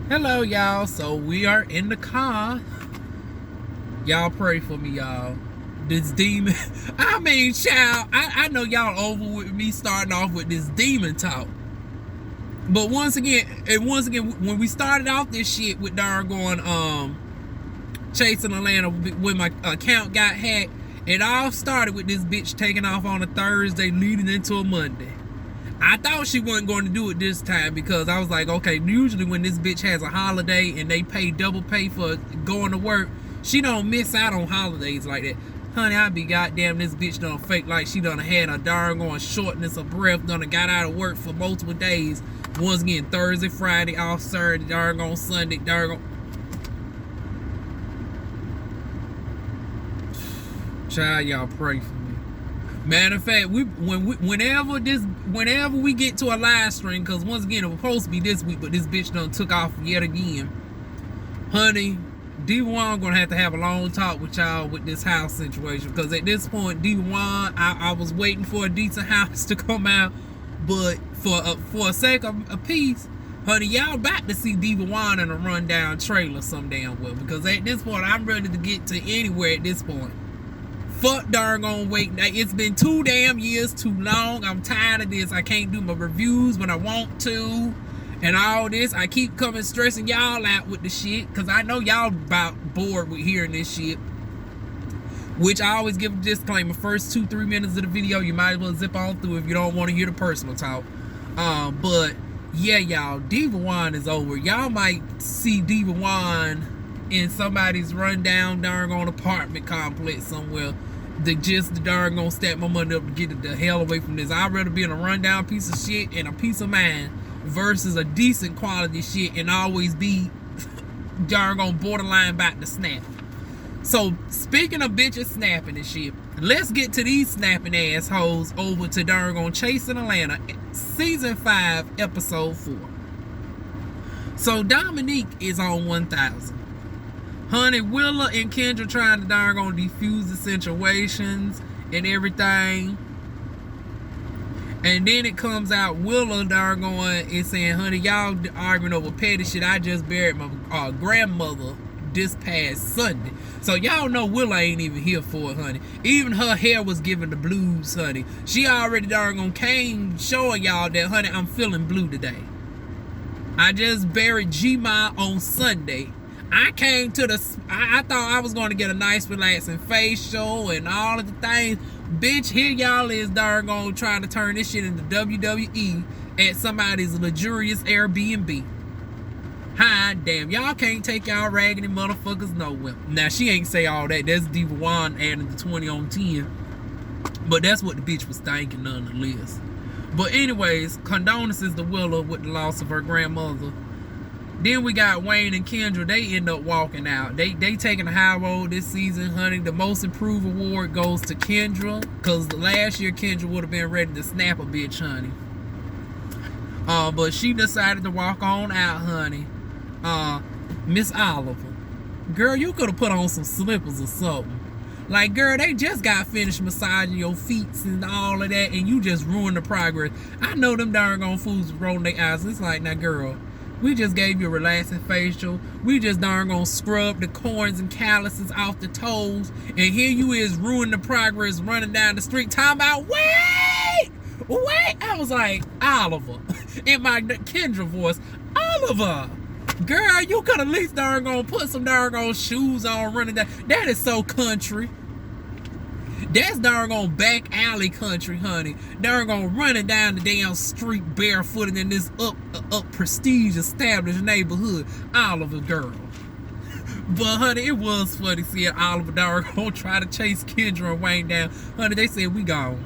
Hello, y'all. So we are in the car. Y'all pray for me, y'all. This demon. I mean, child, I know y'all over with me starting off with this demon talk. But once again, when we started off this shit with darn chasing Atlanta, when my account got hacked, it all started with this bitch taking off on a Thursday leading into a Monday. I thought she wasn't going to do it this time because I was like, okay, usually when this bitch has a holiday and they pay double pay for going to work, she don't miss out on holidays like that. Honey, I be goddamn this bitch done fake like she done had a darn shortness of breath, done got out of work for multiple days. Once again, Thursday, Friday, off Saturday, darn Sunday, Child, y'all pray for me. Matter of fact, whenever we get to a live stream, because once again it was supposed to be this week, but this bitch done took off yet again. Honey, DivaWuan's gonna have to have a long talk with y'all with this house situation, because at this point, DivaWuan, I was waiting for a decent house to come out, but for a sake of peace, honey, y'all about to see DivaWuan in a rundown trailer some damn well, because at this point, I'm ready to get to anywhere at this point. Fuck darn wait. It's been 2 damn years too long. I'm tired of this. I can't do my reviews when I want to. And all this. I keep coming stressing y'all out with the shit. Because I know y'all about bored with hearing this shit. Which I always give a disclaimer. First 2-3 minutes of the video, you might as well zip on through if you don't want to hear the personal talk. But yeah, y'all. DivaWuan is over. Y'all might see DivaWuan in somebody's rundown darn apartment complex somewhere. The darn stack my money up to get the hell away from this. I'd rather be in a rundown piece of shit and a piece of mind versus a decent quality shit and always be darn borderline about to snap. So speaking of bitches snapping and shit, let's get to these snapping assholes over to darn Chasing Atlanta season 5 episode 4. So Dominique is on 1000. Honey, Willa and Kendra trying to darn defuse the situations and everything. And then it comes out, Willa darn is saying, honey, y'all arguing over petty shit. I just buried my grandmother this past Sunday. So y'all know Willa ain't even here for it, honey. Even her hair was giving the blues, honey. She already darn came showing y'all that, honey, I'm feeling blue today. I just buried G-Ma on Sunday. I came to I thought I was going to get a nice relaxing facial and all of the things. Bitch, here y'all is darn trying to turn this shit into WWE at somebody's luxurious Airbnb. Hi, damn. Y'all can't take y'all raggedy motherfuckers nowhere. Now, she ain't say all that. That's DivaWuan adding the 20 on 10. But that's what the bitch was thinking nonetheless. But anyways, condolences to Willa with the loss of her grandmother. Then we got Wayne and Kendra. They end up walking out. They taking the high road this season, honey. The most improved award goes to Kendra, because last year Kendra would have been ready to snap a bitch, honey. But she decided to walk on out, honey. Miss Oliver, girl, you could have put on some slippers or something. Like, girl, they just got finished massaging your feet and all of that, and you just ruined the progress. I know them darn fools rolling their eyes. It's like, now, girl, we just gave you a relaxing facial. We just darn scrub the corns and calluses off the toes. And here you is ruining the progress running down the street talking about, wait! I was like, Oliver. In my Kendra voice, Oliver! Girl, you could at least darn put some darn shoes on running down. That is so country. That's darn back alley country, honey. Darn running down the damn street barefooted in this up prestige established neighborhood. Oliver, girl. But honey, it was funny seeing Oliver darn try to chase Kendra and Wayne down. Honey, they said we gone.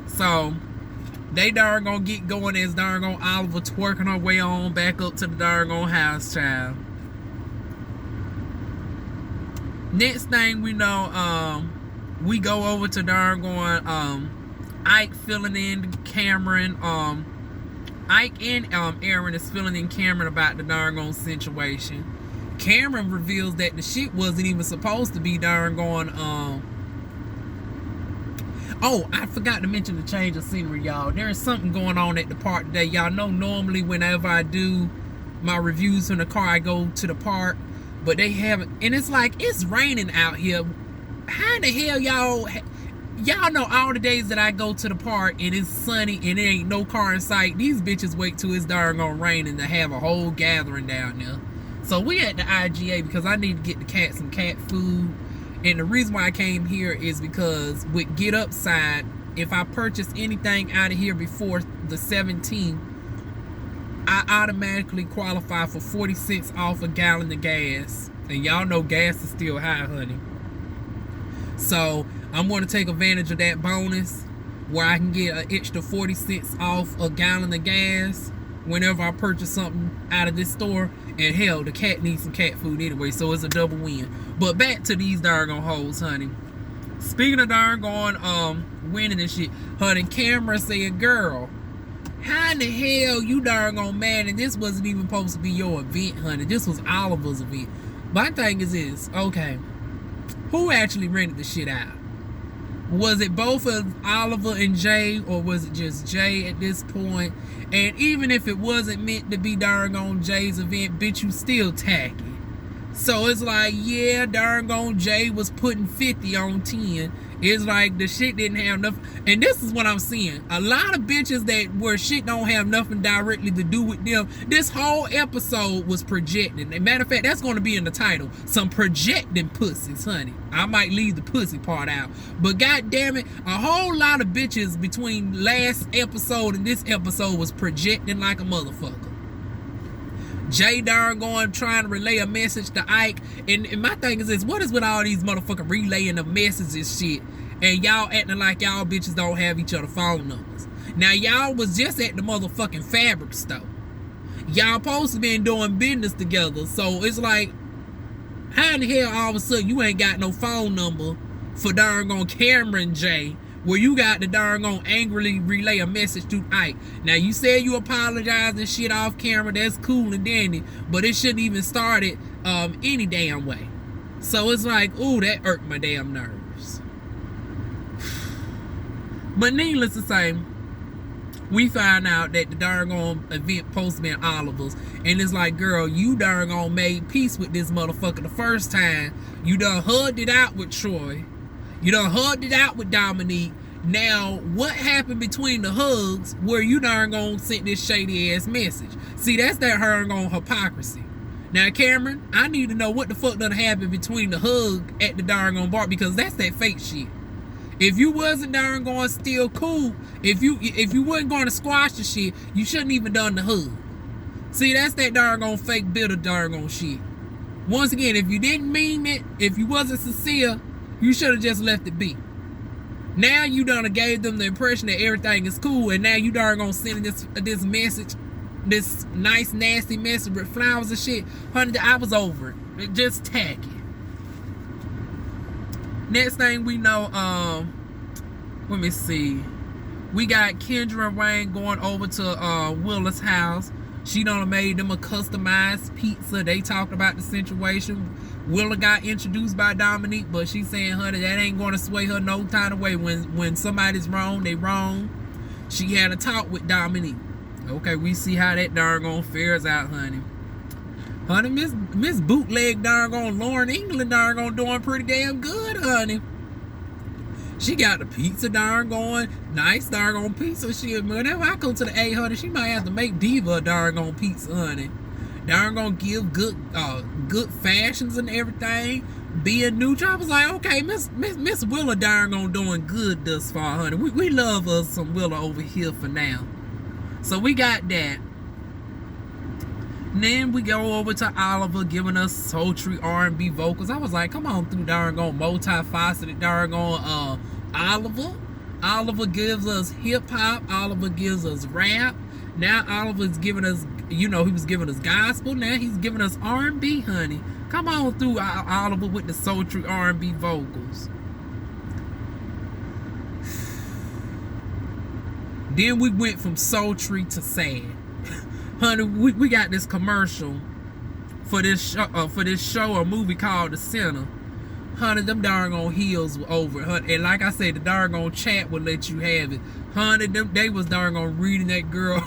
So they darn get going as darn Oliver twerking her way on back up to the darn house, child. Next thing we know, we go over to darn Ike filling in Cameron. Ike and Aaron is filling in Cameron about the darn situation. Cameron reveals that the shit wasn't even supposed to be darn oh, I forgot to mention the change of scenery, y'all. There is something going on at the park today. Y'all know normally whenever I do my reviews from the car I go to the park, but they haven't. And it's like, it's raining out here. How in the hell y'all know all the days that I go to the park and it's sunny and there ain't no car in sight, these bitches wait till it's darn gonna rain and to have a whole gathering down there. So we at the IGA because I need to get the cat some cat food. And the reason why I came here is because with Get Upside, if I purchase anything out of here before the 17th, I automatically qualify for 40 cents off a gallon of gas. And y'all know gas is still high, honey. So I'm going to take advantage of that bonus where I can get an extra 40 cents off a gallon of gas whenever I purchase something out of this store. And hell, the cat needs some cat food anyway, so it's a double win. But back to these darn hoes, honey. Speaking of darn winning and shit, honey, Camera said, girl, how in the hell you darn mad and this wasn't even supposed to be your event, honey? This was Oliver's event. My thing is this, okay, who actually rented the shit out? Was it both of Oliver and Jay, or was it just Jay at this point? And even if it wasn't meant to be darn on Jay's event, bitch, you still tacky. So it's like, yeah, darn on Jay was putting 50 on 10. It's like the shit didn't have nothing. And this is what I'm seeing. A lot of bitches that where shit don't have nothing directly to do with them. This whole episode was projecting. And matter of fact, that's going to be in the title. Some projecting pussies, honey. I might leave the pussy part out. But god damn it, a whole lot of bitches between last episode and this episode was projecting like a motherfucker. Jay darn trying to relay a message to Ike. And my thing is this, what is with all these motherfucking relaying of messages shit? And y'all acting like y'all bitches don't have each other phone numbers. Now y'all was just at the motherfucking fabric store. Y'all supposed to been doing business together. So it's like, how in the hell all of a sudden you ain't got no phone number for darn Cameron Jay, where you got to darn angrily relay a message to Ike? Now you said you apologized and shit off camera, that's cool and dandy, but it shouldn't even started any damn way. So it's like, ooh, that irked my damn nerves. But needless to say, we found out that the darn event supposed to be in Oliver's, and it's like, girl, you darn made peace with this motherfucker the first time. You done hugged it out with Troy. You done hugged it out with Dominique. Now, what happened between the hugs where you darn sent this shady ass message? See, that's that her hypocrisy. Now, Cameron, I need to know what the fuck done happened between the hug at the darn bar, because that's that fake shit. If you wasn't darn still cool, if you wasn't going to squash the shit, you shouldn't even done the hug. See, that's that darn fake bitter darn shit. Once again, if you didn't mean it, if you wasn't sincere, you should have just left it be. Now you done gave them the impression that everything is cool, and now you darn sending this message, this nice nasty message with flowers and shit. Honey, I was over it. Just tacky. Next thing we know, let me see. We got Kendra and Wayne going over to Willa's house. She done made them a customized pizza. They talked about the situation. Willa got introduced by Dominique, but she's saying, honey, that ain't going to sway her no kind of way. When somebody's wrong, they wrong. She had a talk with Dominique. Okay, we see how that darn fares out, honey. Honey, Miss Bootleg darn Lauren England darn doing pretty damn good, honey. She got the pizza darn nice darn pizza shit. Whenever I go to the 800, she might have to make Diva a darn pizza, honey. Darn give good fashions and everything. Being neutral, I was like, okay, Miss Willa darn doing good thus far, honey. We love us some Willa over here for now. So we got that. And then we go over to Oliver giving us sultry R&B vocals. I was like, come on through darn multifaceted darn Oliver. Oliver gives us hip hop. Oliver gives us rap. Now Oliver's giving us, he was giving us gospel. Now he's giving us R&B, honey. Come on through Oliver with the sultry R&B vocals. Then we went from sultry to sad. Honey, we got this commercial for this show or movie called The Sinner. honey, them darn heels were over, honey. And like I said, the darn chat would let you have it, honey. They was darn reading that girl.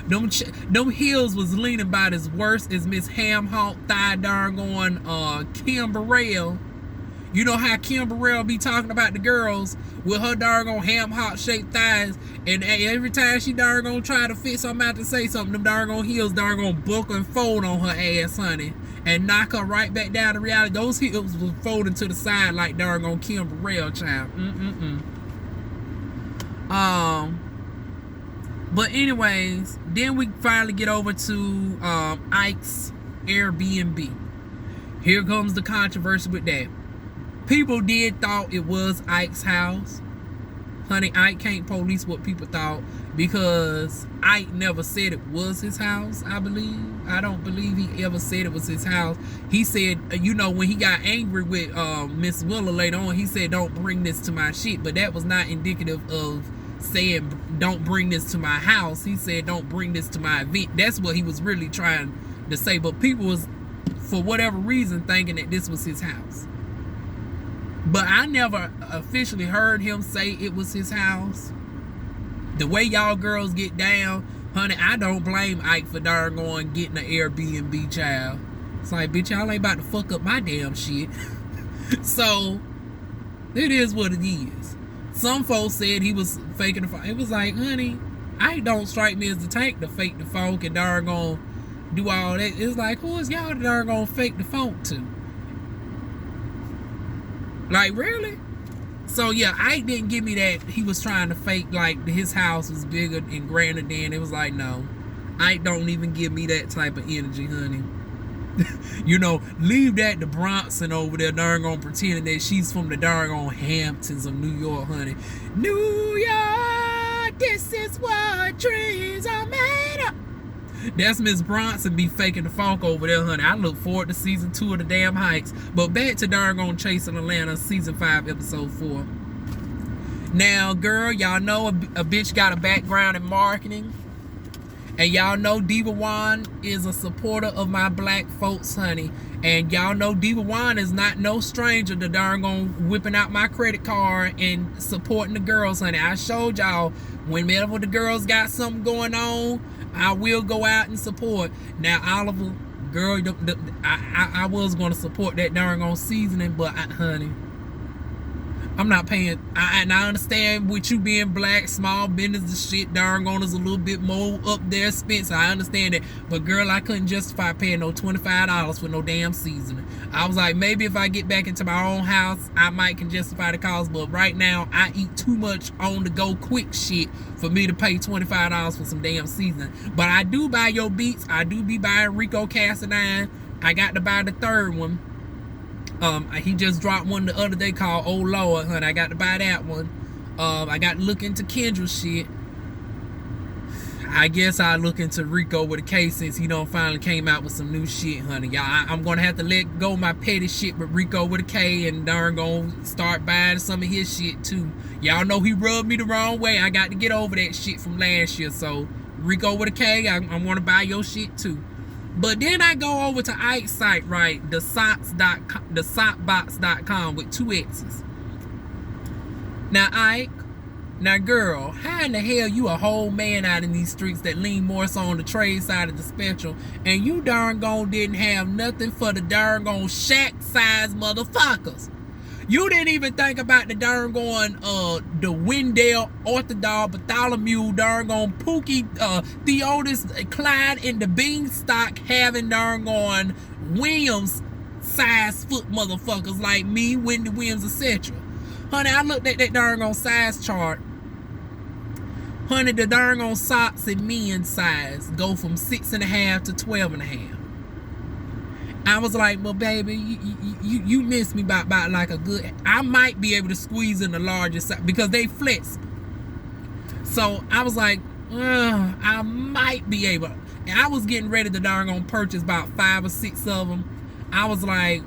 them heels was leaning about as worse as Miss Ham Hawk thigh darn Kim Burrell. You know how Kim Burrell be talking about the girls with her darn ham hock shaped thighs, and every time she darn try to fit something out to say something, them darn heels darn buckle and fold on her ass, honey, and knock her right back down to reality. Those heels was folding to the side like darn Kim Burrell, child. But anyways, then we finally get over to Ike's Airbnb. Here comes the controversy with that. People did thought it was Ike's house. Honey, Ike can't police what people thought because Ike never said it was his house, I believe. I don't believe he ever said it was his house. He said, you know, when he got angry with Miss Willa later on, he said, don't bring this to my shit. But that was not indicative of saying, don't bring this to my house. He said, don't bring this to my event. That's what he was really trying to say. But people was, for whatever reason, thinking that this was his house. But I never officially heard him say it was his house. The way y'all girls get down, honey, I don't blame Ike for darn getting an Airbnb, child. It's like, bitch, y'all ain't about to fuck up my damn shit. So, it is what it is. Some folks said he was faking the funk. It was like, honey, Ike don't strike me as the tank to fake the funk and darn do all that. It's like, who is y'all darn fake the funk to? Like, really? So yeah, Ike didn't give me that he was trying to fake like his house was bigger and grander than. It was like, no, Ike don't even give me that type of energy, honey. You know, leave that to Bronson over there darn pretending that she's from the darn Hamptons of New York, honey. New York, this is what dreams are made of. That's Miss Bronson be faking the funk over there, honey. I look forward to season 2 of the damn Heights. But back to darn Chasing Atlanta, season 5, episode 4. Now, girl, y'all know a bitch got a background in marketing. And y'all know DivaWuan's is a supporter of my black folks, honey. And y'all know DivaWuan's is not no stranger to darn whipping out my credit card and supporting the girls, honey. I showed y'all whenever the girls got something going on, I will go out and support. Now, Oliver, girl, I was going to support that darn seasoning, but honey, I'm not paying. And I understand with you being black, small business, the shit darn is a little bit more up there expensive. I understand that. But girl, I couldn't justify paying no $25 for no damn seasoning. I was like, maybe if I get back into my own house, I might can justify the cost. But right now, I eat too much on the go quick shit for me to pay $25 for some damn seasoning. But I do buy your beets. I do be buying Rico Cassadine. I got to buy the third one. He just dropped one the other day called Oh Lord, honey. I got to buy that one. I got to look into Kendra's shit. I guess I'll look into Rico with a K since he done finally came out with some new shit, honey. Y'all, I'm going to have to let go of my petty shit with Rico with a K and darn gonna start buying some of his shit too. Y'all know he rubbed me the wrong way. I got to get over that shit from last year. So, Rico with a K, I'm going to buy your shit too. But then I go over to Ike's site, right? The sockbox.com with 2 X's. Now, Ike, now girl, how in the hell you a whole man out in these streets that lean more so on the trade side of the spectrum, and you darn gone didn't have nothing for the darn gone shack size motherfuckers? You didn't even think about the darn going, the Wendell, Orthodox, Bartholomew, darn gone Pookie, Theodis, Clyde, and the Beanstalk having darn going Williams size foot motherfuckers like me, Wendy Williams, etc. Honey, I looked at that darn gone size chart. Honey, the darn gone socks in men's size go from 6.5 to 12.5. I was like, well, baby, you missed me by like a good. I might be able to squeeze in the largest size because they flexible. So I was like, I might be able. And I was getting ready to darn gonna purchase about 5 or 6 of them. I was like,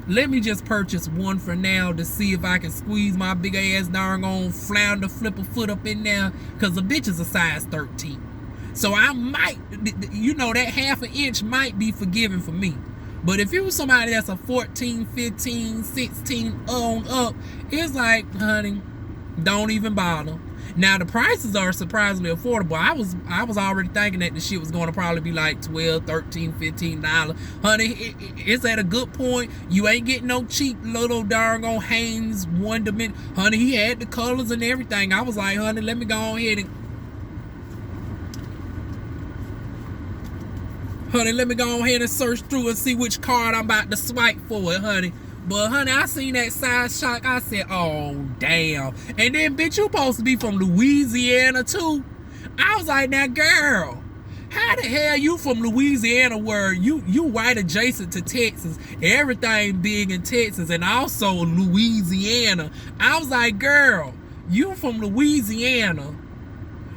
let me just purchase one for now to see if I can squeeze my big ass darn gonna flounder flipper foot up in there, because the bitch is a size 13. So I might, you know, that 1/2 inch might be forgiven for me. But if you was somebody that's a 14, 15, 16 on up, it's like, honey, don't even bother. Now the prices are surprisingly affordable. I was already thinking that the shit was going to probably be like $12, $13, $15. Honey, it's at a good point. You ain't getting no cheap little doggone Hanes one dimension. Honey, he had the colors and everything. I was like, honey, let me go ahead and search through and see which card I'm about to swipe for it, honey. But honey, I seen that size shock. I said, oh damn. And then bitch, you supposed to be from Louisiana too. I was like, now girl, how the hell you from Louisiana where you right adjacent to Texas, everything big in Texas and also Louisiana. I was like, girl, you from Louisiana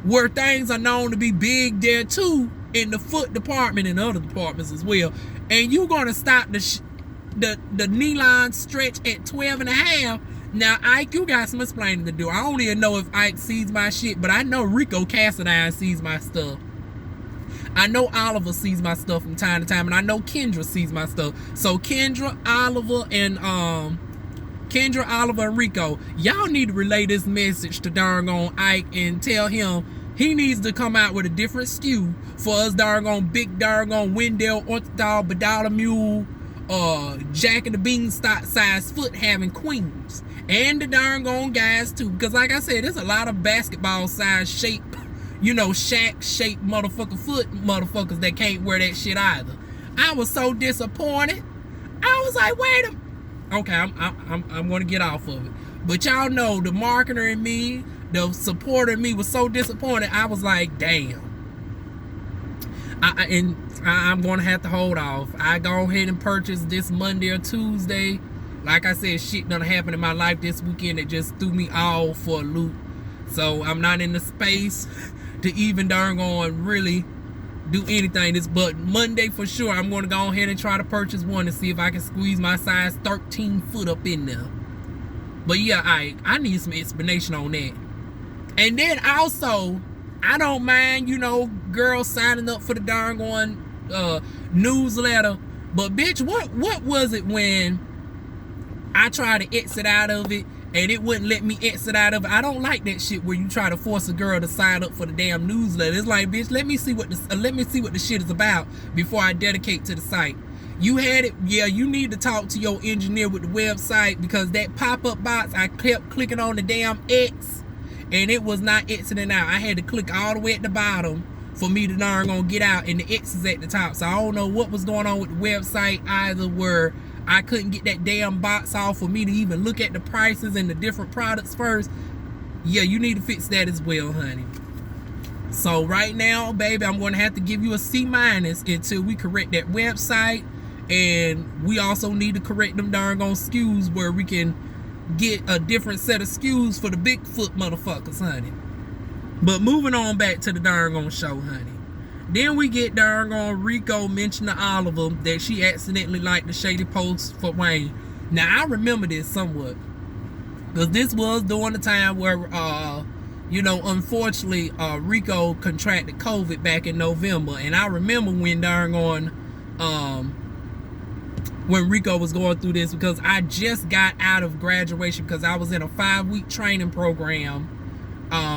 where things are known to be big there too, in the foot department and other departments as well, and you gonna stop the knee line stretch at 12 and a half. Now Ike, you got some explaining to do. I don't even know if Ike sees my shit, but I know Rico Cassadine sees my stuff. I know Oliver sees my stuff from time to time, and I know Kendra sees my stuff. So Kendra, Oliver, and Rico, y'all need to relay this message to darn Ike and tell him he needs to come out with a different SKU for us darn big darn Wendell Orthodox Badala Mule Jack and the Beanstalk size foot having queens. And the darn guys too. Because like I said, there's a lot of basketball size shape, you know, Shaq shaped motherfucker foot motherfuckers that can't wear that shit either. I was so disappointed. I was like, wait a minute. Okay, I'm gonna get off of it. But y'all know the marketer in me, the supporter in me was so disappointed. I was like, damn. I'm gonna have to hold off. I go ahead and purchase this Monday or Tuesday. Like I said, shit done happened in my life this weekend that just threw me all for a loop. So I'm not in the space to even darn really do anything. But Monday for sure, I'm gonna go ahead and try to purchase one to see if I can squeeze my size 13 foot up in there. But yeah, I need some explanation on that. And then also, I don't mind, you know, girls signing up for the darn newsletter. But bitch, what was it when I tried to exit out of it and it wouldn't let me exit out of it? I don't like that shit where you try to force a girl to sign up for the damn newsletter. It's like, bitch, let me see what the shit is about before I dedicate to the site. You had it, yeah, you need to talk to your engineer with the website, because that pop-up box, I kept clicking on the damn X and it was not exiting out. I had to click all the way at the bottom for me to darn get out, and the X is at the top. So I don't know what was going on with the website either, where I couldn't get that damn box off for me to even look at the prices and the different products first. Yeah, you need to fix that as well, honey. So right now, baby, I'm going to have to give you a C- until we correct that website. And we also need to correct them darn SKUs where we can get a different set of SKUs for the Bigfoot motherfuckers, honey. But moving on back to the darn show, honey. Then we get darn Rico mention to Oliver that she accidentally liked the shady post for Wayne. Now I remember this somewhat, because this was during the time where you know, unfortunately Rico contracted COVID back in November. And I remember when when Rico was going through this, because I just got out of graduation, because I was in a 5-week training program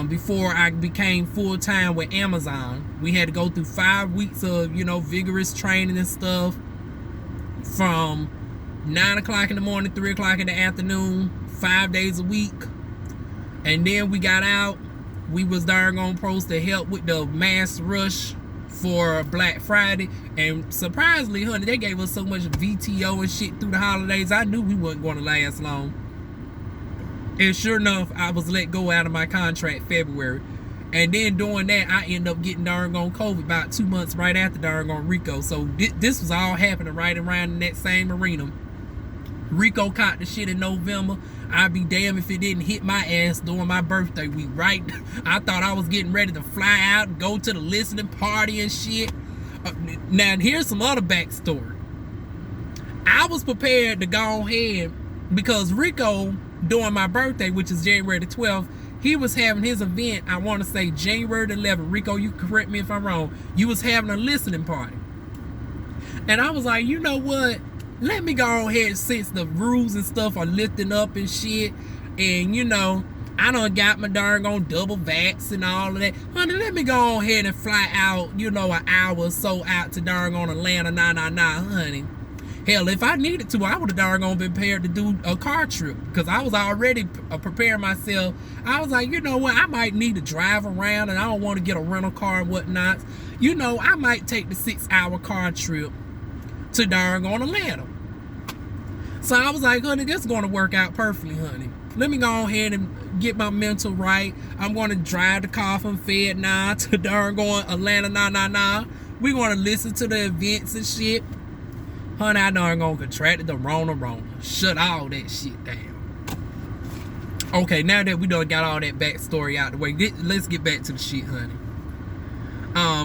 before I became full-time with Amazon. We had to go through 5 weeks of, you know, vigorous training and stuff, from 9 o'clock in the morning, 3 o'clock in the afternoon, 5 days a week. And then we got out. We was darn supposed to help with the mass rush for Black Friday, and surprisingly, honey, they gave us so much VTO and shit through the holidays. I knew we wasn't going to last long. And sure enough, I was let go out of my contract February. And then doing that, I ended up getting darn COVID about 2 months right after darn Rico. So this was all happening right around in that same arena. Rico caught the shit in November. I'd be damned if it didn't hit my ass during my birthday week, right? I thought I was getting ready to fly out and go to the listening party and shit. Now, here's some other backstory. I was prepared to go ahead, because Rico, during my birthday, which is January the 12th, he was having his event, I want to say January the 11th. Rico, you correct me if I'm wrong. You was having a listening party. And I was like, you know what? Let me go ahead, since the rules and stuff are lifting up and shit. And, you know, I done got my darn on double vax and all of that. Honey, let me go ahead and fly out, you know, an hour or so out to darn on Atlanta, honey. Hell, if I needed to, I would have darn on been prepared to do a car trip. Because I was already preparing myself. I was like, you know what? I might need to drive around and I don't want to get a rental car and whatnot. You know, I might take the 6-hour car trip to darn on Atlanta. So I was like, honey, this is going to work out perfectly, honey. Let me go ahead and get my mental right. I'm going to drive the car from Fed now to darn going Atlanta, We're going to listen to the events and shit. Honey, I darn going to contract the Rona. Shut all that shit down. Okay, now that we done got all that backstory out the way, let's get back to the shit, honey.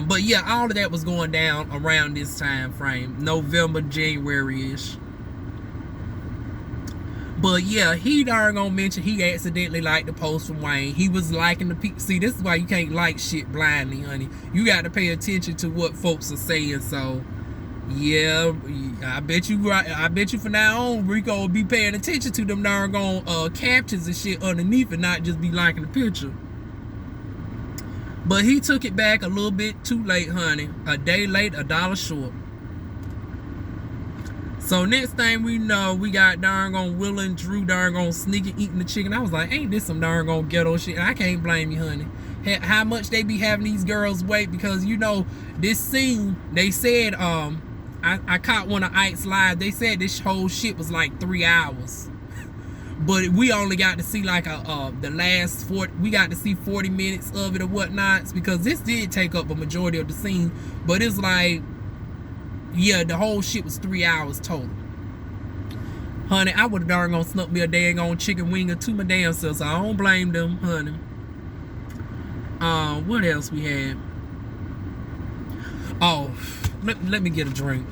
But yeah, all of that was going down around this time frame, November, January-ish. But yeah, he darn gonna mention he accidentally liked the post from Wayne. He was liking the people. See, this is why you can't like shit blindly, honey. You got to pay attention to what folks are saying. So yeah, I bet you from now on, Rico will be paying attention to them darn gone captions and shit underneath and not just be liking the picture. But he took it back a little bit too late, honey. A day late, $1 short. So next thing we know, we got darn on Will and Drew darn on sneaking eating the chicken. I was like, ain't this some darn on ghetto shit? I can't blame you, honey. How much they be having these girls wait, because you know this scene, they said I caught one of Ike's live. They said this whole shit was like 3 hours. But we only got to see like the last 40, we got to see 40 minutes of it or whatnots, because this did take up a majority of the scene. But it's like, yeah, the whole shit was 3 hours total. Honey, I would have darn gonna snuck me a dang on chicken wing or two my damn self, so I don't blame them, honey. What else we had? Oh, let me get a drink.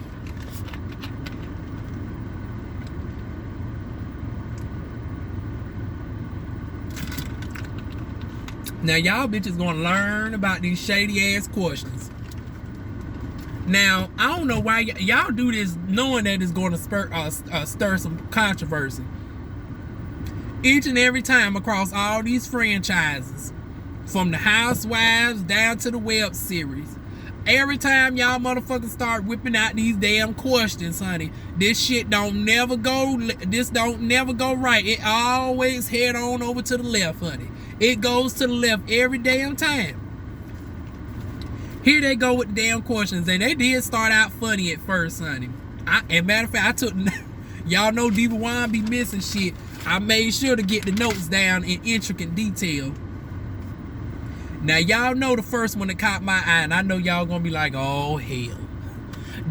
Now y'all bitches gonna learn about these shady ass questions. Now I don't know why y'all do this knowing that it's gonna stir some controversy. Each and every time across all these franchises, from the Housewives down to the web series, every time y'all motherfuckers start whipping out these damn questions, honey, this shit don't never go right. It always head on over to the left, honey. It goes to the left every damn time. Here they go with the damn questions, and they did start out funny at first, honey. And matter of fact, I took, y'all know DivaWuan's be missing shit. I made sure to get the notes down in intricate detail. Now y'all know the first one that caught my eye, and I know y'all gonna be like, oh hell.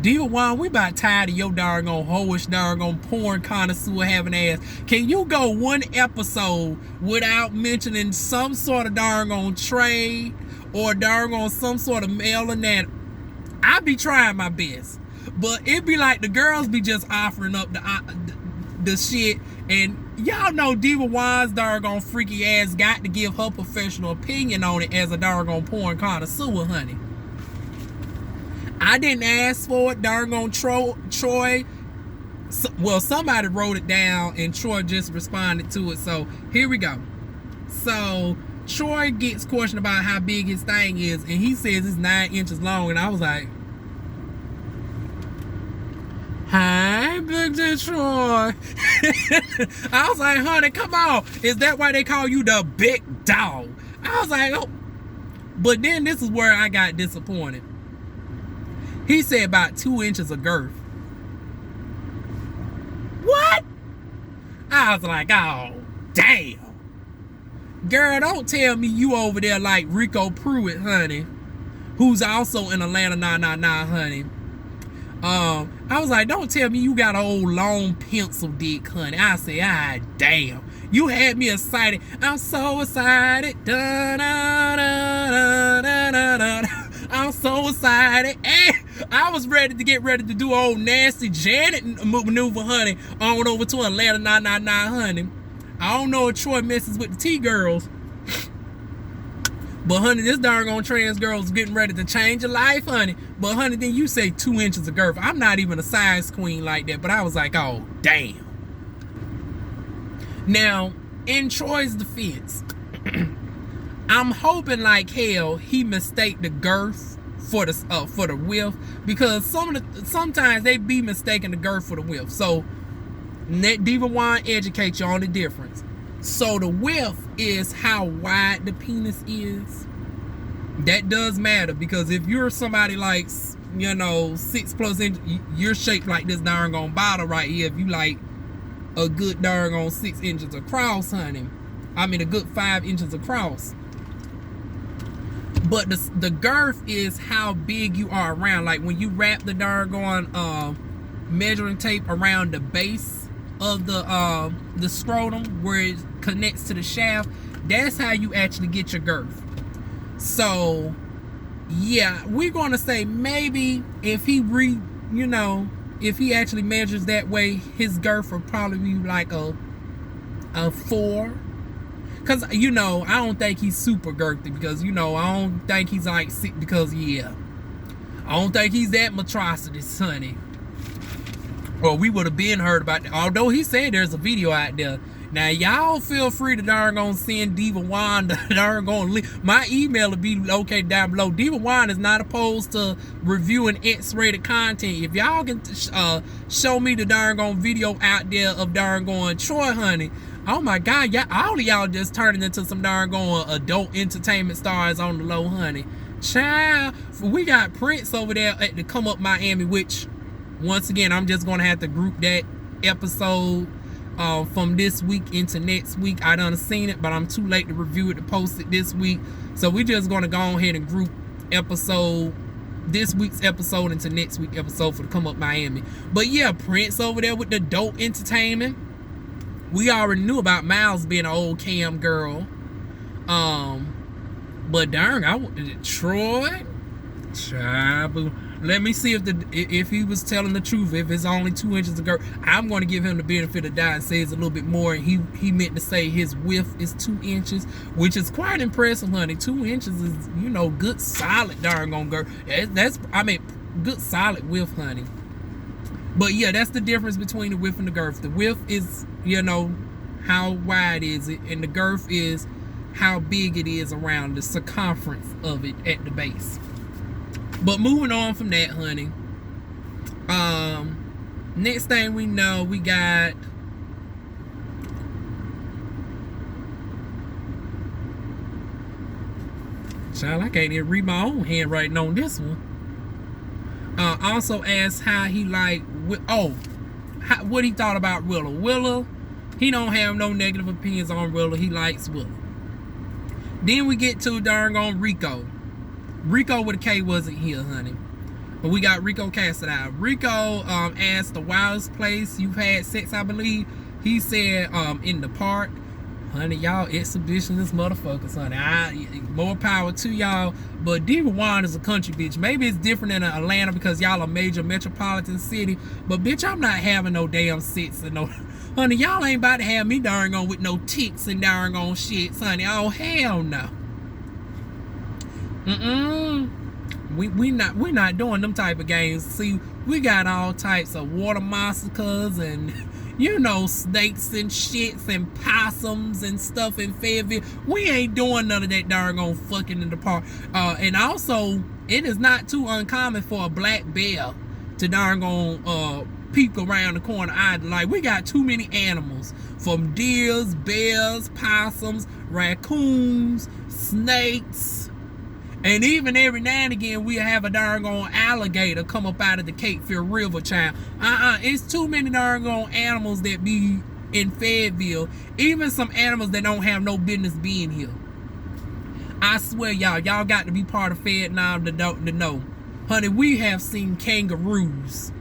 DivaWuan's, we about tired of your doggone hoish doggone porn connoisseur having ass. Can you go one episode without mentioning some sort of doggone trade or doggone some sort of male anatomy? I be trying my best, but it be like the girls be just offering up the shit, and y'all know DivaWuan's doggone freaky ass got to give her professional opinion on it as a doggone porn connoisseur, honey. I didn't ask for it, doggone Troy. Well, somebody wrote it down and Troy just responded to it. So here we go. So Troy gets questioned about how big his thing is, and he says it's 9 inches long, and I was like, hi, Big J Troy. I was like, honey, come on. Is that why they call you the big dog? I was like, oh. But then this is where I got disappointed. He said about 2 inches of girth. What? I was like, oh, damn. Girl, don't tell me you over there like Rico Pruitt, honey, who's also in Atlanta, honey. I was like, don't tell me you got an old long pencil dick, honey. I said, ah, damn. You had me excited. I'm so excited. I'm so excited. And I was ready to do old nasty Janet maneuver, honey, on over to Atlanta, honey. I don't know if Troy messes with the T-girls, But honey, this darn trans girl's getting ready to change your life, honey. But honey, then you say 2 inches of girth. I'm not even a size queen like that, but I was like, oh damn. Now, in Troy's defense, I'm hoping like hell he mistake the girth for the width, because sometimes they be mistaking the girth for the width. So let DivaWuan's educate you on the difference. So the width is how wide the penis is. That does matter, because if you're somebody like, you know, 6+ inches, you're shaped like this darn bottle right here. If you like a good darn 6 inches across, honey, I mean a good 5 inches across. But the girth is how big you are around. Like when you wrap the darn measuring tape around the base of the scrotum where it connects to the shaft, that's how you actually get your girth. So yeah, we're gonna say maybe if he if he actually measures that way, his girth will probably be like a 4. Cause I don't think he's super girthy, because I don't think he's like sick, because I don't think he's that monstrous, honey. Or we would have been heard about that. Although he said there's a video out there. Now y'all feel free to send DivaWuan's the link. My email will be located down below. DivaWuan's is not opposed to reviewing X-rated content. If y'all can show me the video out there of Troy, honey, oh my God, all of y'all just turning into some adult entertainment stars on the low, honey. Child, we got Prince over there at the Come Up Miami, which, once again, I'm just going to have to group that episode from this week into next week. I done seen it, but I'm too late to review it to post it this week. So we're just going to go ahead and group this week's episode into next week's episode for the Come Up Miami. But yeah, Prince over there with the dope entertainment. We already knew about Miles being an old cam girl. But darn, Troy, child, let me see if he was telling the truth. If it's only 2 inches of girth, I'm going to give him the benefit of the doubt and say it's a little bit more. And he meant to say his width is 2 inches, which is quite impressive, honey. 2 inches is, good solid darn girth. That's good solid width, honey. But yeah, that's the difference between the width and the girth. The width is, how wide is it, and the girth is how big it is around the circumference of it at the base. But moving on from that, honey, next thing we know, we got child, I can't even read my own handwriting on this one. Also asked how he what he thought about Willow. Willow, he don't have no negative opinions on Willow. He likes Willow. Then we get to Rico. Rico with a K wasn't here, honey. But we got Rico Cassidy. Rico asked the wildest place you've had sex, I believe. He said in the park. Honey, y'all exhibitionist motherfuckers, honey. More power to y'all. But DivaWuan's is a country bitch. Maybe it's different in Atlanta because y'all a major metropolitan city. But bitch, I'm not having no damn sex and no. Honey, y'all ain't about to have me with no tits and shits, honey. Oh hell no. We're not doing them type of games. See, we got all types of water monsters and snakes and shits and possums and stuff in Fayetteville. We ain't doing none of that fucking in the park. And also, it is not too uncommon for a black bear to peek around the corner either. Like, we got too many animals, from deers, bears, possums, raccoons, snakes, and even every now and again we have a alligator come up out of the Cape Fear River, child. It's too many animals that be in Fayetteville. Even some animals that don't have no business being here. I swear, y'all got to be part of Vietnam to know. Honey, we have seen kangaroos.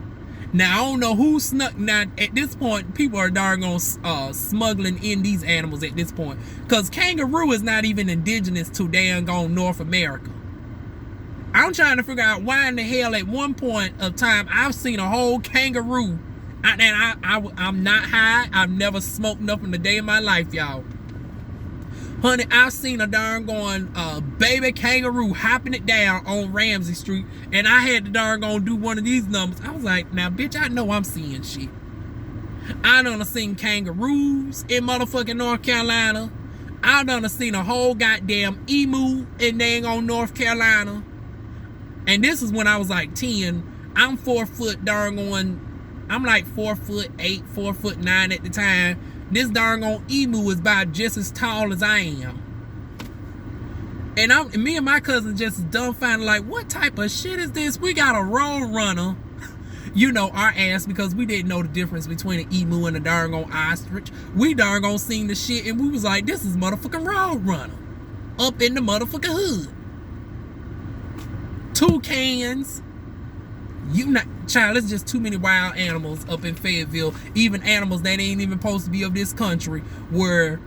Now, I don't know who snuck. Now, at this point, people are smuggling in these animals at this point. Because kangaroo is not even indigenous to North America. I'm trying to figure out why in the hell at one point of time I've seen a whole kangaroo. I'm not high. I've never smoked nothing a day in my life, y'all. Honey, I've seen a darn going baby kangaroo hopping it down on Ramsey Street, and I had to darn gonna do one of these numbers. I was like, now bitch, I know I'm seeing shit. I done seen kangaroos in motherfucking North Carolina. I done seen a whole goddamn emu in dang on North Carolina. And this is when I was like 10. I'm 4 foot darn on, I'm like 4'8", 4'9" at the time. This darn on emu is about just as tall as I am. And me and my cousin just dumbfounded, like, what type of shit is this? We got a road runner, you know, our ass, because we didn't know the difference between an emu and a darn on ostrich. We darn on seen the shit, and we was like, this is motherfucking road runner up in the motherfucking hood. Toucans. You not, child, it's just too many wild animals up in Fayetteville. Even animals that ain't even supposed to be of this country. Where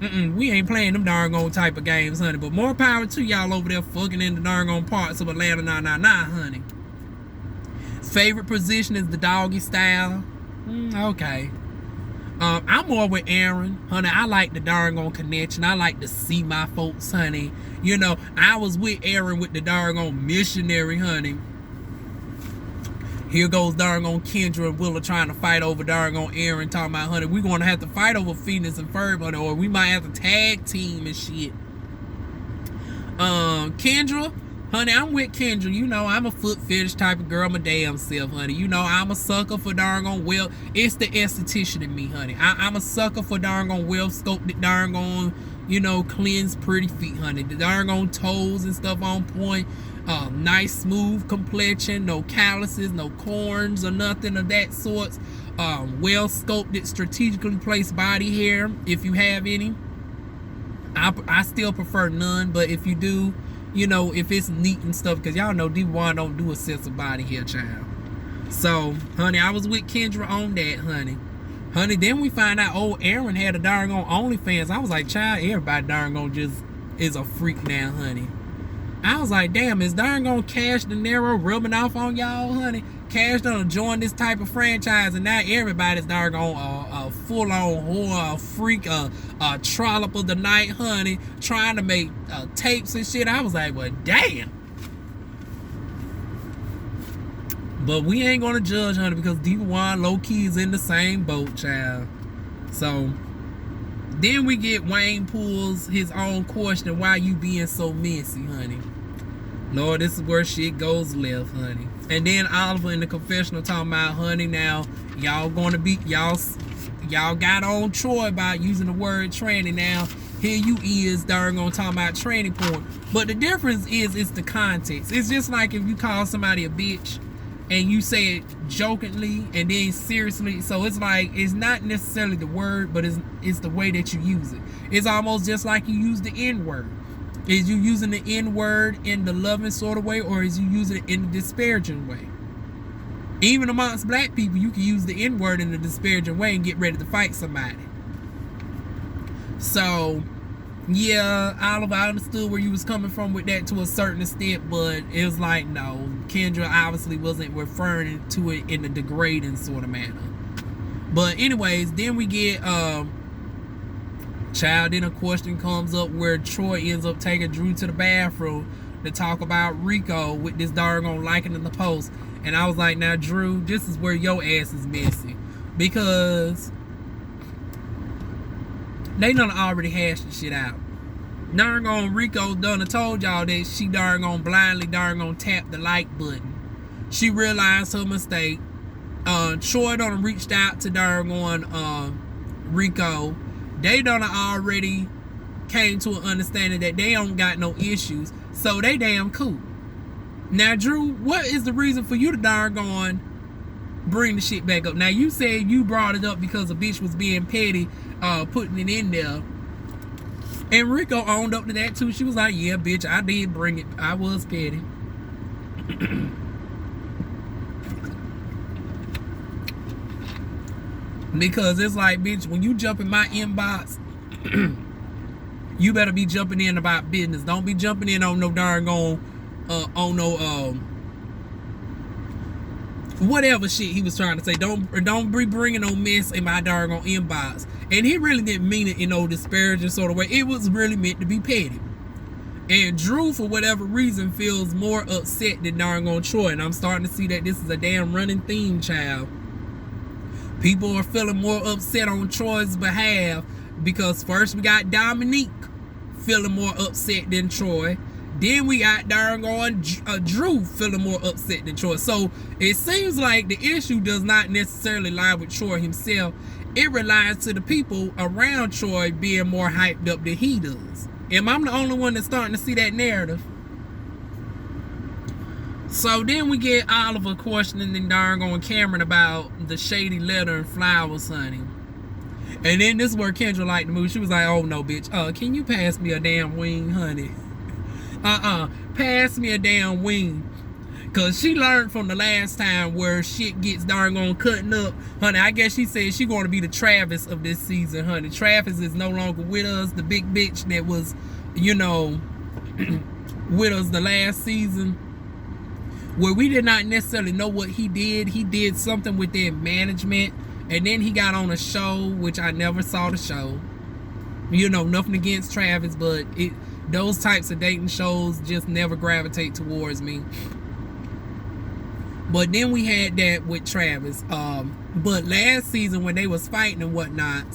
we ain't playing them darn on type of games, honey. But more power to y'all over there fucking in the darn on parts of Atlanta, nah, honey. Favorite position is the doggy style. Okay. I'm more with Aaron, honey. I like the darn on connection. I like to see my folks, honey. You know, I was with Aaron with the darn on missionary, honey. Here goes darn on Kendra and Willa trying to fight over darn on Aaron, talking about, honey, we're going to have to fight over Phoenix and Ferb, honey, or we might have to tag team and shit. Kendra, honey, I'm with Kendra. You know, I'm a foot fetish type of girl, my damn self, honey. You know, I'm a sucker for darn on well. It's the esthetician in me, honey. I'm a sucker for darn on well scoped, darn on, you know, cleansed pretty feet, honey. The darn on toes and stuff on point. Nice smooth complexion, no calluses, no corns or nothing of that sort. Well sculpted, strategically placed body hair, if you have any. I still prefer none, but if you do, you know, if it's neat and stuff, because y'all know DivaWuan's don't do a sense of body hair, child. So, honey, I was with Kendra on that, honey. Honey, then we find out, oh, Aaron had a darn on OnlyFans. I was like, child, everybody darn on just is a freak now, honey. I was like, damn, is darn gonna Cash De Niro rubbing off on y'all, honey? Cash done join this type of franchise, and now everybody's darn on a full-on whore, freak, trollop of the night, honey, trying to make tapes and shit. I was like, well, damn. But we ain't gonna judge, honey, because DivaWuan's low-key is in the same boat, child. So then we get Wayne pulls his own question, why you being so messy, honey? Lord, this is where shit goes left, honey. And then Oliver in the confessional talking about, honey, now y'all gonna be, y'all got on Troy about using the word tranny. Now here you is darn gonna talk about tranny porn. But the difference is, it's the context. It's just like if you call somebody a bitch and you say it jokingly and then seriously. So it's like, it's not necessarily the word, but it's the way that you use it. It's almost just like you use the N-word. Is you using the N-word in the loving sort of way, or is you using it in the disparaging way? Even amongst black people, you can use the N-word in the disparaging way and get ready to fight somebody. So, yeah, Oliver, I understood where you was coming from with that to a certain extent, but it was like, no, Kendra obviously wasn't referring to it in a degrading sort of manner. But anyways, then we get child, then a question comes up where Troy ends up taking Drew to the bathroom to talk about Rico with this doggone liking in the post. And I was like, now Drew, this is where your ass is messy, because they done already hashed the shit out. Darn on Rico done told y'all that she darn on blindly darn on tap the like button. She realized her mistake. Troy done reached out to darn on Rico. They done already came to an understanding that they don't got no issues, so they damn cool. Now Drew, what is the reason for you to darn on bring the shit back up? Now you said you brought it up because a bitch was being petty, putting it in there. And Rico owned up to that too. She was like, yeah, bitch, I did bring it. I was petty. Because it's like, bitch, when you jump in my inbox, you better be jumping in about business. Don't be jumping in on no darn on whatever shit he was trying to say. Don't be bringing no mess in my doggone inbox. And he really didn't mean it in no disparaging sort of way. It was really meant to be petty. And Drew, for whatever reason, feels more upset than doggone Troy. And I'm starting to see that this is a damn running theme, child. People are feeling more upset on Troy's behalf because first we got Dominique feeling more upset than Troy. Then we got doggone Drew feeling more upset than Troy. So it seems like the issue does not necessarily lie with Troy himself. It relies to the people around Troy being more hyped up than he does. Am I the only one that's starting to see that narrative? So then we get Oliver questioning and doggone Cameron about the shady letter and flowers, honey. And then this is where Kendra liked the move. She was like, oh no, bitch. Can you pass me a damn wing, honey? Pass me a damn wing. Cause she learned from the last time where shit gets doggone cutting up. Honey, I guess she said she gonna be the Travis of this season, honey. Travis is no longer with us. The big bitch that was, you know, with us the last season. Where we did not necessarily know what he did. He did something with their management. And then he got on a show, which I never saw the show. You know, nothing against Travis, but those types of dating shows just never gravitate towards me. But then we had that with Travis. But last season when they was fighting and whatnot.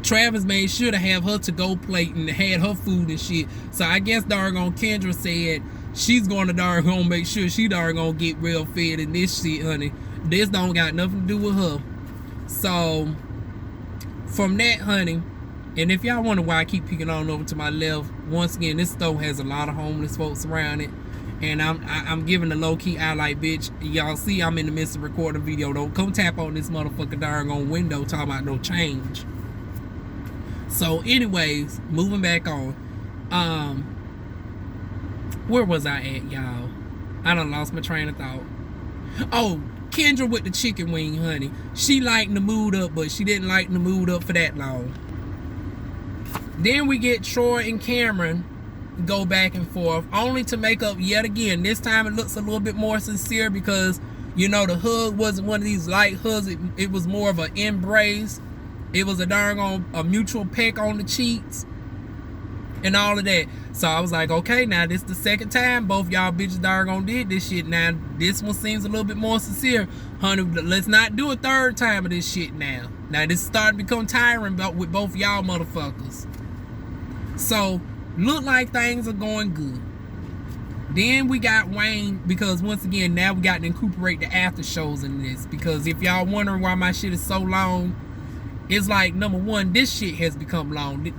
Travis made sure to have her to-go plate and had her food and shit. So I guess doggone Kendra said she's going to doggone make sure she doggone get real fed in this shit, honey. This don't got nothing to do with her. So from that, honey, and if y'all wonder why I keep peeking on over to my left, once again, this store has a lot of homeless folks around it. And I'm giving the low-key eye like, bitch, y'all see I'm in the midst of recording a video. Don't come tap on this motherfucker doggone window talking about no change. So anyways, moving back on. Where was I at, y'all? I done lost my train of thought. Oh, Kendra with the chicken wing, honey. She lightened the mood up, but she didn't lighten the mood up for that long. Then we get Troy and Cameron go back and forth, only to make up yet again. This time it looks a little bit more sincere because, you know, the hug wasn't one of these light hugs. It was more of an embrace. It was a darn a mutual peck on the cheeks and all of that. So I was like, okay, now this is the second time both y'all bitches darn did this shit. Now this one seems a little bit more sincere. Honey, let's not do a third time of this shit now. Now this is starting to become tiring with both y'all motherfuckers. So look like things are going good. Then we got Wayne, because once again, now we got to incorporate the after shows in this. Because if y'all wondering why my shit is so long, it's like, number one, this shit has become long.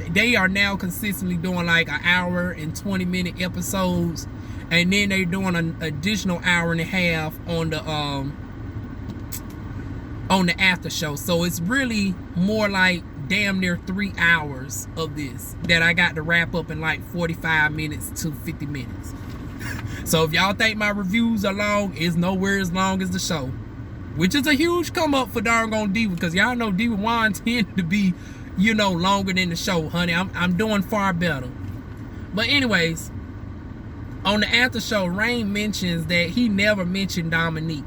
They are now consistently doing like an hour and 20-minute episodes, and then they're doing an additional hour and a half on the after show. So it's really more like damn near 3 hours of this that I got to wrap up in like 45 minutes to 50 minutes. So if y'all think my reviews are long, it's nowhere as long as the show. Which is a huge come up for doggone Diva, because y'all know DivaWuan's tend to be, you know, longer than the show, honey. I'm doing far better. But anyways, on the after show, Rain mentions that he never mentioned Dominique.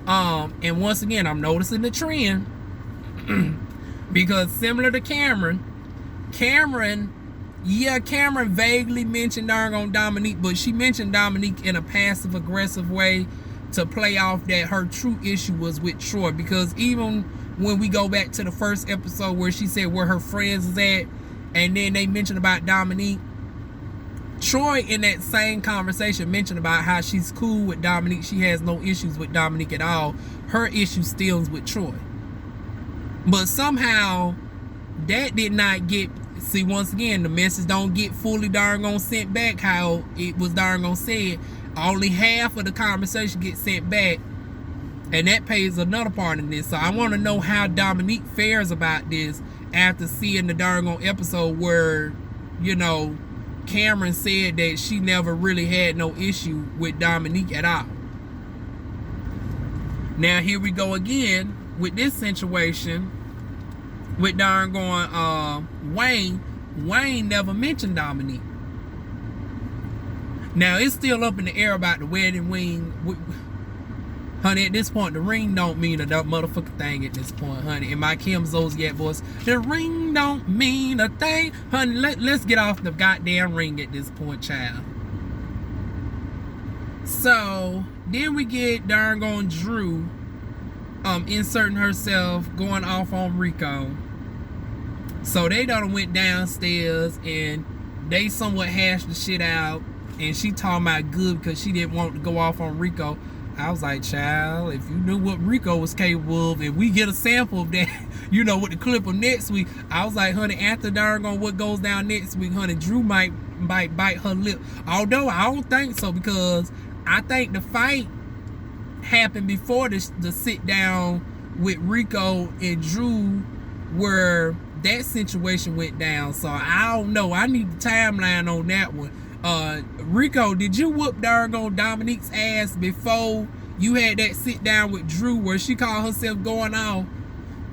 And once again, I'm noticing the trend. Because similar to Cameron vaguely mentioned doggone Dominique, but she mentioned Dominique in a passive aggressive way to play off that her true issue was with Troy. Because even when we go back to the first episode where she said where her friends is at, and then they mentioned about Dominique, Troy in that same conversation mentioned about how she's cool with Dominique. She has no issues with Dominique at all. Her issue still is with Troy. But somehow that did not get, see, once again, the message don't get fully darn sent back how it was darn said. Only half of the conversation gets sent back, and that plays another part in this. So I want to know how Dominique fares about this after seeing the darn episode where, you know, Cameron said that she never really had no issue with Dominique at all. Now here we go again with this situation with darn Wayne. Wayne never mentioned Dominique. Now, it's still up in the air about the wedding ring. Honey, at this point, the ring don't mean a motherfucking thing at this point, honey. In my Kim Zodiac voice, the ring don't mean a thing. Honey, let's get off the goddamn ring at this point, child. So, then we get darn gone Drew inserting herself, going off on Rico. So, they done went downstairs and they somewhat hashed the shit out. And she talking about good because she didn't want to go off on Rico. I was like, child, if you knew what Rico was capable of, and we get a sample of that, you know, with the clip of next week, I was like, honey, after darn on what goes down next week, honey, Drew might bite her lip. Although I don't think so, because I think the fight happened before the sit down with Rico and Drew, where that situation went down. So I don't know. I need the timeline on that one. Rico, did you whoop darn on Dominique's ass before you had that sit down with Drew where she called herself going off?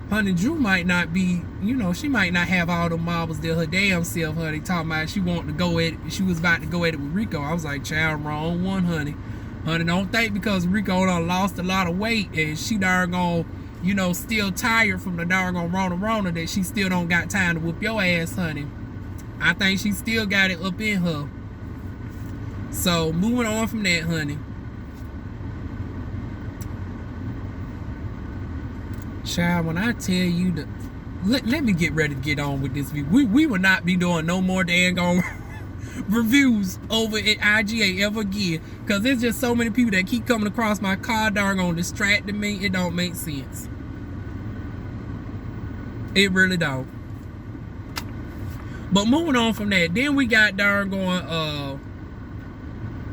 Honey, Drew might not be, you know, she might not have all the marbles there her damn self, honey, talking about she wanted to go at it, she was about to go at it with Rico. I was like, child, wrong one, honey. Honey, don't think because Rico done lost a lot of weight and she darn on, you know, still tired from the darn on Rona that she still don't got time to whoop your ass, honey. I think she still got it up in her. So, moving on from that, honey. Child, when I tell you that... Let me get ready to get on with this. We will not be doing no more dang on reviews over at IGA ever again. Because there's just so many people that keep coming across my car, darn on distracting me. It don't make sense. It really don't. But moving on from that, then we got darn going,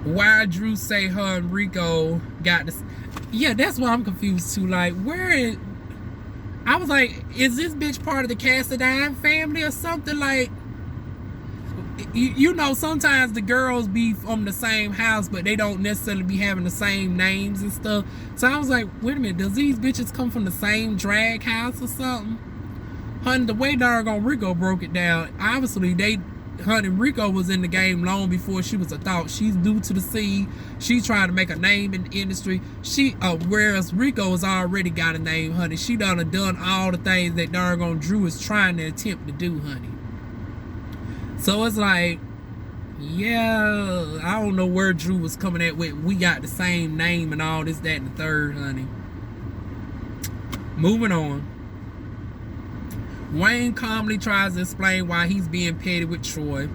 why Drew say her and Rico got this. Yeah, that's why I'm confused too. Like, I was like, is this bitch part of the Cassadine family or something? Like, you know, sometimes the girls be from the same house, but they don't necessarily be having the same names and stuff. So I was like, wait a minute, does these bitches come from the same drag house or something? Honey, the way doggone Rico broke it down, obviously honey, Rico was in the game long before she was a thought. She's new to the scene. She's trying to make a name in the industry. Whereas Rico has already got a name, honey. She done all the things that doggone Drew is trying to attempt to do, honey. So it's like, yeah, I don't know where Drew was coming at with. We got the same name and all this, that, and the third, honey. Moving on. Wayne calmly tries to explain why he's being petty with Troy.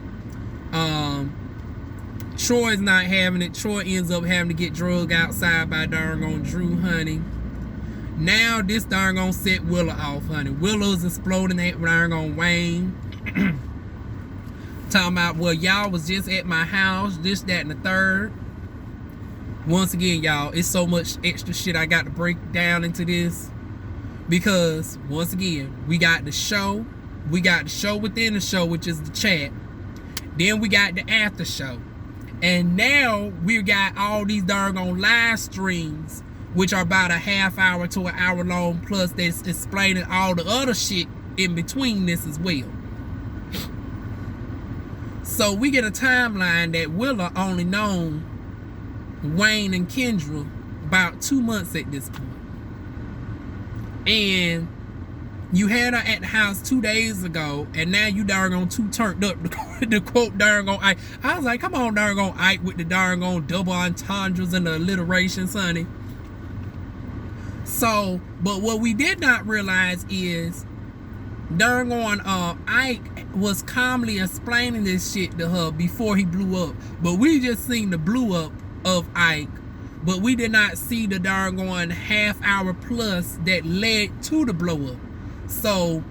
Troy's not having it. Troy ends up having to get drugged outside by darn on Drew, honey. Now this darn on set Willow off, honey. Willow's exploding at darn on Wayne. Talking about, well, y'all was just at my house, this, that, and the third. Once again, y'all, it's so much extra shit I got to break down into this. Because, once again, we got the show. We got the show within the show, which is the chat. Then we got the after show. And now we got all these doggone live streams, which are about a half hour to an hour long, plus that's explaining all the other shit in between this as well. So we get a timeline that Willa only known Wayne and Kendra about 2 months at this point. And you had her at the house 2 days ago, and now you darn on too turned up to quote darn on Ike. I was like, come on, darn on Ike with the darn on double entendres and the alliterations, honey. So, but what we did not realize is darn on Ike was calmly explaining this shit to her before he blew up. But we just seen the blew up of Ike. But we did not see the darn half hour plus that led to the blow up. So,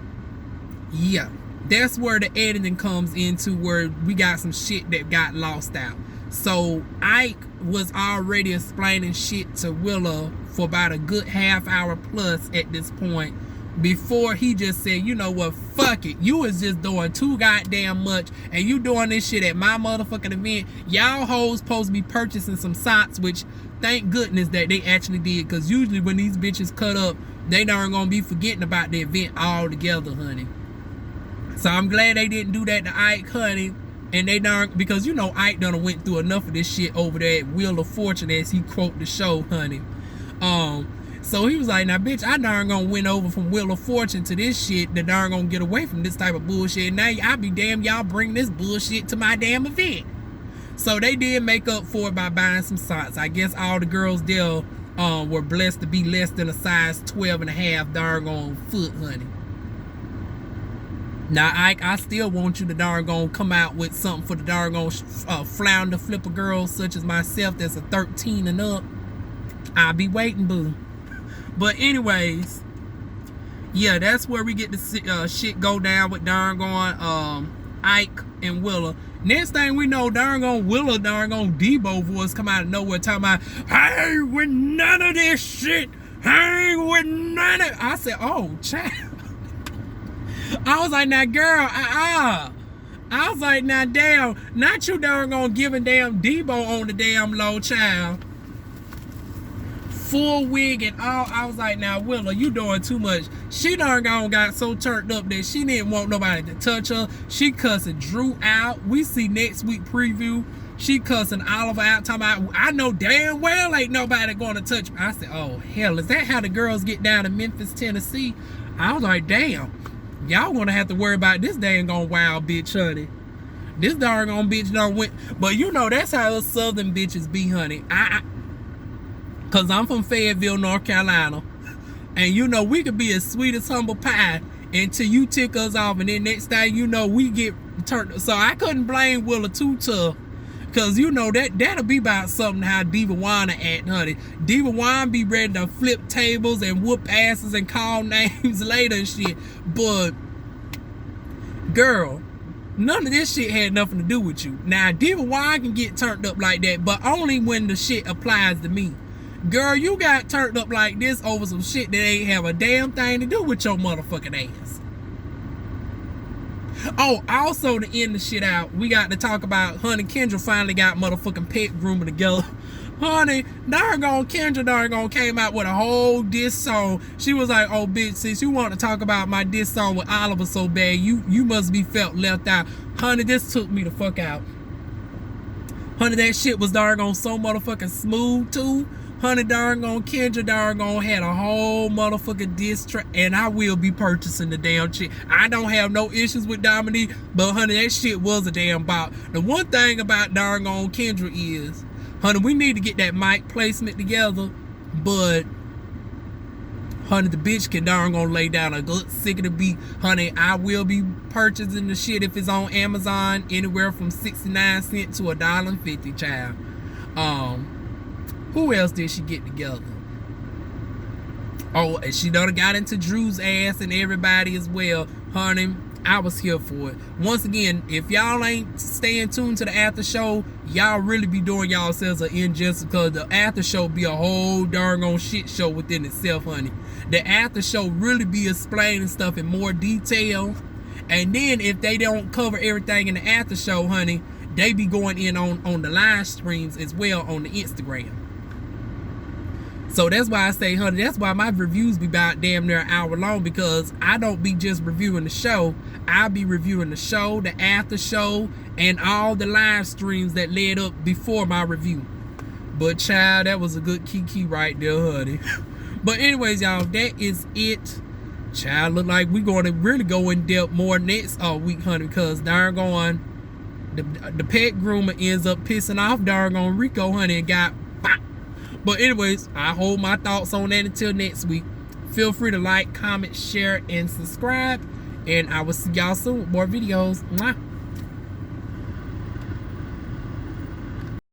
yeah. That's where the editing comes into, where we got some shit that got lost out. So, Ike was already explaining shit to Willow for about a good half hour plus at this point, before he just said, you know what, fuck it. You was just doing too goddamn much, and you doing this shit at my motherfucking event. Y'all hoes supposed to be purchasing some socks, which thank goodness that they actually did, because usually when these bitches cut up, they aren't gonna be forgetting about the event altogether, honey. So I'm glad they didn't do that to Ike, honey. And they darn, because you know Ike done went through enough of this shit over there at Wheel of Fortune, as he quote the show, honey. So he was like, now bitch, I darn gonna win over from Wheel of Fortune to this shit, that darn gonna get away from this type of bullshit. Now I be damn y'all bring this bullshit to my damn event. So they did make up for it by buying some socks. I guess all the girls there were blessed to be less than a size 12 and a half darn gone foot, honey. Now, Ike, I still want you to darn gone come out with something for the darn gone flounder flipper girls such as myself that's a 13 and up. I'll be waiting, boo. But anyways, yeah, that's where we get the shit go down with darn gone Ike and Willa. Next thing we know, darn gone Willa, darn gone Debo voice come out of nowhere talking about, I ain't with none of this shit. I ain't with none of it. I said, oh, child. I was like, now girl, I was like, now damn, not you darn gonna giving damn Debo on the damn low, child. Full wig and all. I was like, now Willa, you doing too much. She darn gone got so turned up that she didn't want nobody to touch her. She cussing Drew out. We see next week preview. She cussing Oliver out, talking about, I know damn well ain't nobody gonna touch me. I said, oh hell, is that how the girls get down to Memphis, Tennessee? I was like, damn. Y'all gonna have to worry about this dang gone wild bitch, honey. This darn gone bitch done went. But you know, that's how us southern bitches be, honey. Cause I'm from Fayetteville, North Carolina. And you know, we could be as sweet as humble pie until you tick us off. And then next thing you know, we get turned. So I couldn't blame Willa too tough. Cause you know, that'll be about something how DivaWuan's act, honey. DivaWuan's be ready to flip tables and whoop asses and call names later and shit. But girl, none of this shit had nothing to do with you. Now DivaWuan's can get turned up like that, but only when the shit applies to me. Girl, you got turned up like this over some shit that ain't have a damn thing to do with your motherfucking ass. Oh, also to end the shit out, we got to talk about Honey Kendra finally got motherfucking pet grooming together. Honey, darn gone Kendra darn gone came out with a whole diss song. She was like, oh bitch, since you want to talk about my diss song with Oliver so bad, you must be felt left out. Honey, this took me the fuck out. Honey, that shit was darn gone so motherfucking smooth too. Honey, darn gone Kendra darn gone had a whole motherfucking diss track, and I will be purchasing the damn shit. I don't have no issues with Dominique, but honey, that shit was a damn bop. The one thing about darn gone Kendra is, honey, we need to get that mic placement together, but honey, the bitch can darn gonna lay down a good sick of the beat. Honey, I will be purchasing the shit if it's on Amazon, anywhere from 69 cents to $1.50, child. Who else did she get together? Oh, and she done got into Drew's ass and everybody as well. Honey, I was here for it. Once again, if y'all ain't staying tuned to the after show, y'all really be doing yourselves an injustice, because the after show be a whole darn on shit show within itself, honey. The after show really be explaining stuff in more detail. And then if they don't cover everything in the after show, honey, they be going in on the live streams as well on the Instagram. So that's why I say, honey, that's why my reviews be about damn near an hour long, because I don't be just reviewing the show. I'll be reviewing the show, the after show, and all the live streams that led up before my review. But child, that was a good kiki right there, honey. But anyways, y'all, that is it. Child, look like we're going to really go in depth more next week, honey, because darn gone, the pet groomer ends up pissing off darn gone Rico, honey, and got pop. But anyways, I hold my thoughts on that until next week. Feel free to like, comment, share, and subscribe. And I will see y'all soon with more videos. Mwah.